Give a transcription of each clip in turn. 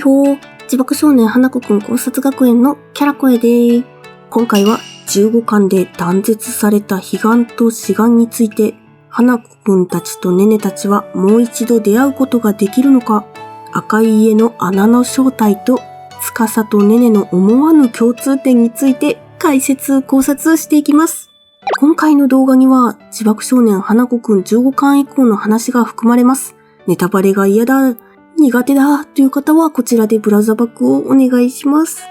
ほー、自爆少年花子くん考察学園のキャラ声でーす。今回は15巻で断絶された彼岸と志願について、花子くんたちとネネたちはもう一度出会うことができるのか、赤い家の穴の正体と司とネネの思わぬ共通点について解説考察していきます。今回の動画には自爆少年花子くん15巻以降の話が含まれます。ネタバレが嫌だ、苦手だという方はこちらでブラウザバックをお願いします。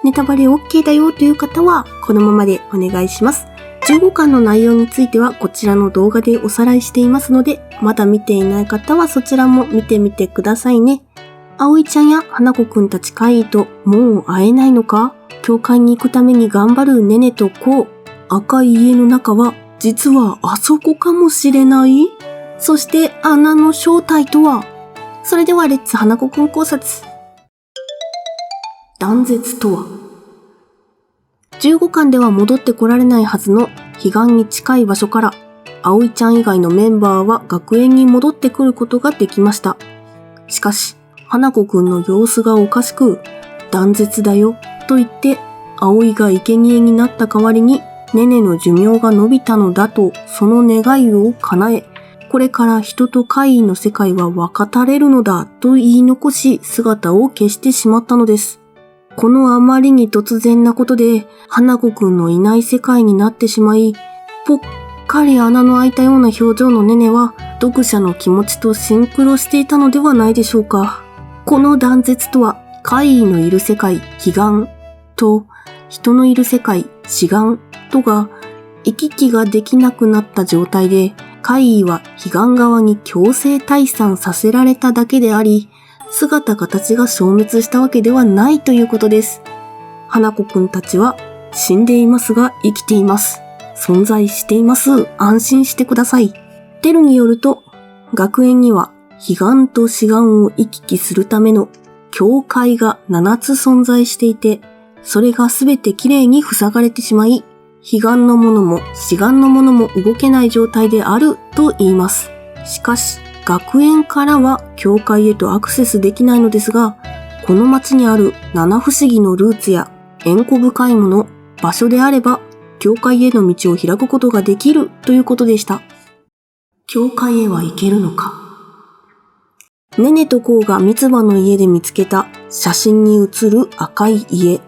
ネタバレ OK だよという方はこのままでお願いします。15巻の内容についてはこちらの動画でおさらいしていますので、まだ見ていない方はそちらも見てみてくださいね。葵ちゃんや花子くんたち怪異ともう会えないのか？教会に行くために頑張るネネとコウ。赤い家の中は実はあそこかもしれない？そして穴の正体とは？それではレッツ花子くん考察。断絶とは。15巻では戻ってこられないはずの彼岸に近い場所から葵ちゃん以外のメンバーは学園に戻ってくることができました。しかし花子くんの様子がおかしく、断絶だよと言って葵が生贄になった代わりにネネの寿命が延びたのだとその願いを叶え、これから人と怪異の世界は分かたれるのだと言い残し姿を消してしまったのです。このあまりに突然なことで花子くんのいない世界になってしまい、ぽっかり穴の開いたような表情のネネは読者の気持ちとシンクロしていたのではないでしょうか。この断絶とは怪異のいる世界彼岸と人のいる世界志願とが行き来ができなくなった状態で、怪異は彼岸側に強制退散させられただけであり、姿形が消滅したわけではないということです。花子くんたちは死んでいますが生きています。存在しています。安心してください。テルによると、学園には彼岸と志願を行き来するための境界が7つ存在していて、それがすべてきれいに塞がれてしまい、彼岸のものも志願のものも動けない状態であると言います。しかし、学園からは教会へとアクセスできないのですが、この町にある七不思議のルーツや縁故深いもの、場所であれば、教会への道を開くことができるということでした。教会へは行けるのか。ネネとコウが三つ葉の家で見つけた写真に写る赤い家。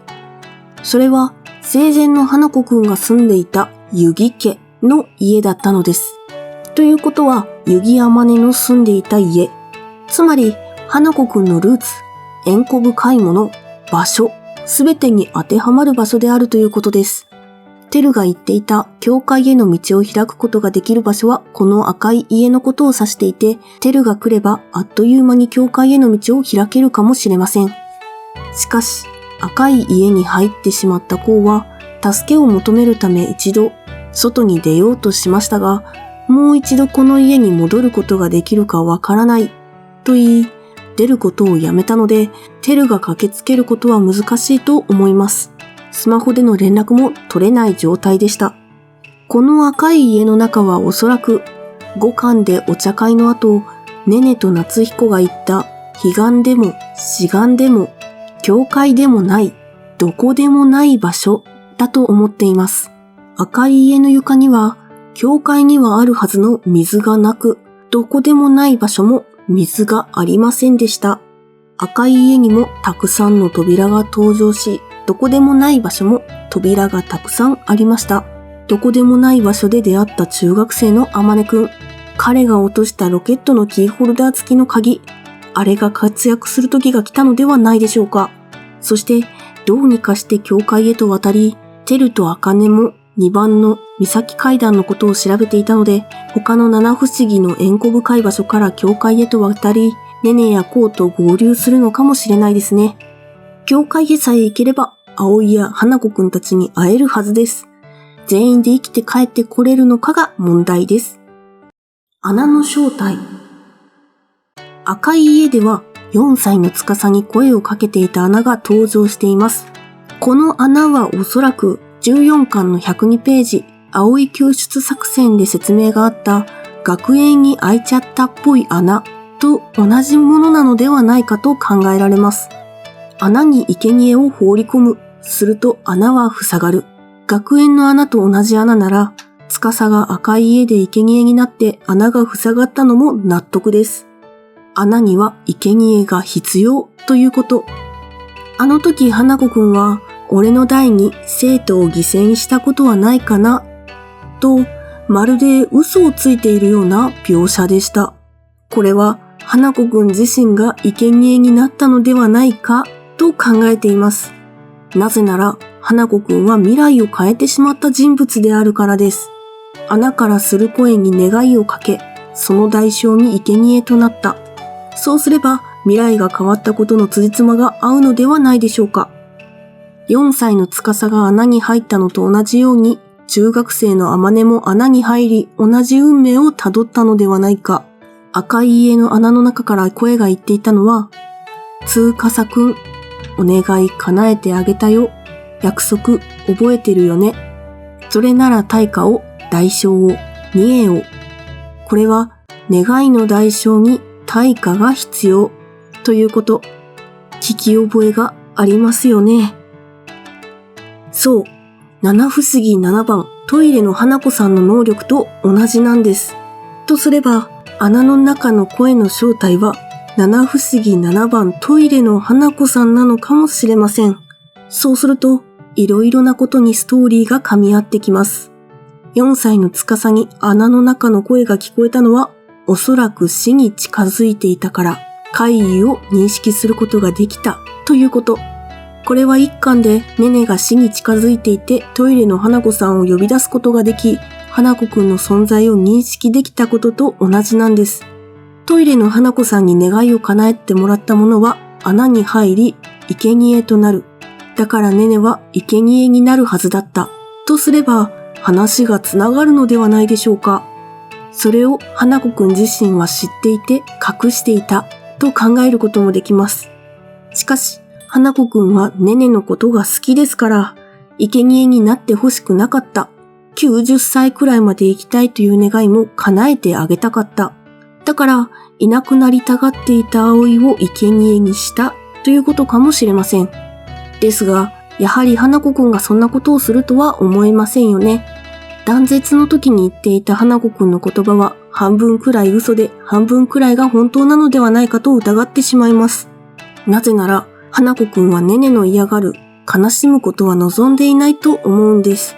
それは生前の花子くんが住んでいた湯木家の家だったのです。ということは湯木あまねの住んでいた家。つまり花子くんのルーツ、縁故深いもの、場所、すべてに当てはまる場所であるということです。テルが言っていた教会への道を開くことができる場所はこの赤い家のことを指していて、テルが来ればあっという間に教会への道を開けるかもしれません。しかし、赤い家に入ってしまったコウは、助けを求めるため一度外に出ようとしましたが、もう一度この家に戻ることができるかわからないと言い、出ることをやめたので、テルが駆けつけることは難しいと思います。スマホでの連絡も取れない状態でした。この赤い家の中はおそらく5巻でお茶会の後、ネネと夏彦が言った彼岸でも志願でも教会でもないどこでもない場所だと思っています。赤い家の床には教会にはあるはずの水がなく、どこでもない場所も水がありませんでした。赤い家にもたくさんの扉が登場し、どこでもない場所も扉がたくさんありました。どこでもない場所で出会った中学生のあまねくん。彼が落としたロケットのキーホルダー付きの鍵。あれが活躍する時が来たのではないでしょうか。そしてどうにかして教会へと渡り、テルとアカネも2番の岬階段のことを調べていたので、他の七不思議の縁故深い場所から教会へと渡り、ネネやコウと合流するのかもしれないですね。教会へさえ行ければ、葵や花子くんたちに会えるはずです。全員で生きて帰ってこれるのかが問題です。穴の正体。赤い家では4歳の司に声をかけていた穴が登場しています。この穴はおそらく14巻の102ページ、葵救出作戦で説明があった学園に開いちゃったっぽい穴と同じものなのではないかと考えられます。穴に生贄を放り込む。すると穴は塞がる。学園の穴と同じ穴なら、司が赤い家で生贄になって穴が塞がったのも納得です。穴には生贄が必要ということ。あの時花子くんは、俺の代に生徒を犠牲にしたことはないかな、と、まるで嘘をついているような描写でした。これは花子くん自身が生贄になったのではないかと考えています。なぜなら花子くんは未来を変えてしまった人物であるからです。穴からする声に願いをかけ、その代償に生贄となった。そうすれば未来が変わったことの辻褄が合うのではないでしょうか。4歳の司が穴に入ったのと同じように、中学生の天音も穴に入り同じ運命をたどったのではないか。赤い家の穴の中から声が言っていたのは、司くん、お願い叶えてあげたよ。約束覚えてるよね。それなら対価を、代償を、見栄を。これは願いの代償に対価が必要ということ。聞き覚えがありますよね。そう、七不思議7番トイレの花子さんの能力と同じなんです。とすれば、穴の中の声の正体は七不思議7番トイレの花子さんなのかもしれません。そうすると、いろいろなことにストーリーが噛み合ってきます。4歳の司に穴の中の声が聞こえたのは、おそらく死に近づいていたから、怪異を認識することができたということ。これは一巻でネネが死に近づいていてトイレの花子さんを呼び出すことができ、花子くんの存在を認識できたことと同じなんです。トイレの花子さんに願いを叶えてもらったものは穴に入り、生贄となる。だからネネは生贄になるはずだった。とすれば、話がつながるのではないでしょうか。それを花子くん自身は知っていて隠していたと考えることもできます。しかし、花子くんはネネのことが好きですから、生贄になってほしくなかった。90歳くらいまで生きたいという願いも叶えてあげたかった。だから、いなくなりたがっていた葵を生贄にしたということかもしれません。ですが、やはり花子くんがそんなことをするとは思えませんよね。断絶の時に言っていた花子くんの言葉は半分くらい嘘で半分くらいが本当なのではないかと疑ってしまいます。なぜなら、花子くんはネネの嫌がる、悲しむことは望んでいないと思うんです。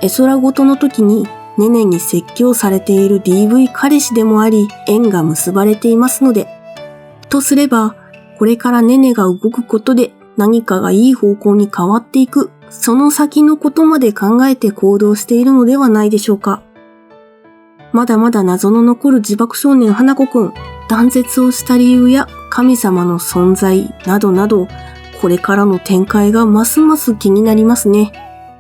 絵空事の時にネネに説教されている DV 彼氏でもあり、縁が結ばれていますので。とすれば、これからネネが動くことで何かがいい方向に変わっていく、その先のことまで考えて行動しているのではないでしょうか。まだまだ謎の残る自爆少年花子くん、断絶をした理由や神様の存在などなど、これからの展開がますます気になりますね。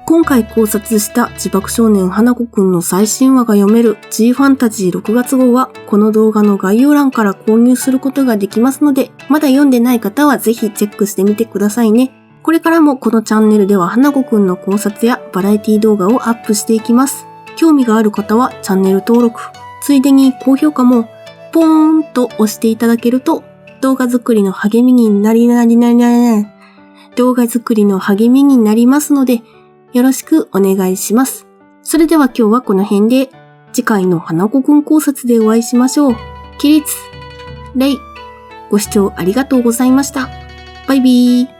今回考察した自爆少年花子くんの最新話が読める G ファンタジー6月号はこの動画の概要欄から購入することができますので、まだ読んでない方はぜひチェックしてみてくださいね。これからもこのチャンネルでは花子くんの考察やバラエティ動画をアップしていきます。興味がある方はチャンネル登録、ついでに高評価もポーンと押していただけると動画作りの励みになりますので、よろしくお願いします。それでは今日はこの辺で、次回の花子くん考察でお会いしましょう。起立、礼。ご視聴ありがとうございました。バイビー。